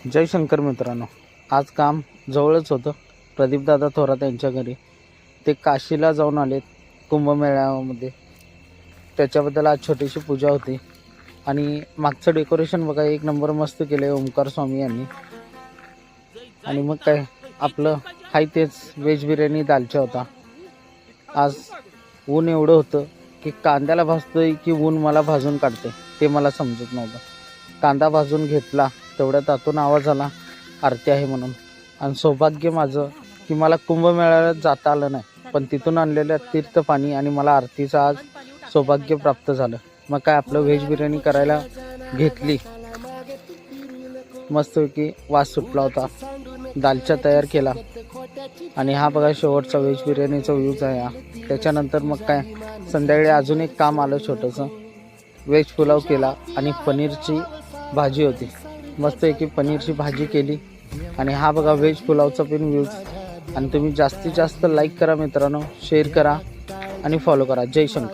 जय शंकर मित्रांनो, आज काम जवळच होतं. प्रदीपदादा थोरात यांच्या घरी ते काशीला जाऊन आलेत कुंभमेळ्यामध्ये. त्याच्याबद्दल आज छोटीशी पूजा होती आणि मागचं डेकोरेशन बघा, एक नंबर मस्त केलं आहे ओमकार स्वामी यांनी. आणि मग काय आपलं हाय तेच व्हेज बिर्याणी दालचा होता. आज ऊन एवढं होतं की कांद्याला भाजतोय की ऊन मला भाजून काढते ते मला समजत नव्हतं. कांदा भाजून घेतला तेवढ्यात आतून आवाज आला आरती आहे म्हणून. आणि सौभाग्य माझं की मला कुंभमेळ्याला जाता आलं नाही, पण तिथून आणलेलं तीर्थ पाणी आणि मला आरतीचं आज सौभाग्य प्राप्त झालं. मग काय आपलं व्हेज बिर्याणी करायला घेतली. मस्तपैकी वास सुटला होता, दालचा तयार केला आणि हा बघा शेवटचा व्हेज बिर्याणीचा व्ह्यूज आहे हा. त्याच्यानंतर मग काय संध्याकाळी अजून एक काम आलं छोटंसं. व्हेज पुलाव केला आणि पनीरची भाजी होती. मस्तपैकी पनीरची भाजी केली आणि हा बघा व्हेज पुलावचा पण व्ह्यूज. आणि तुम्ही जास्तीत जास्त लाईक करा मित्रांनो, शेअर करा आणि फॉलो करा. जय शंकर.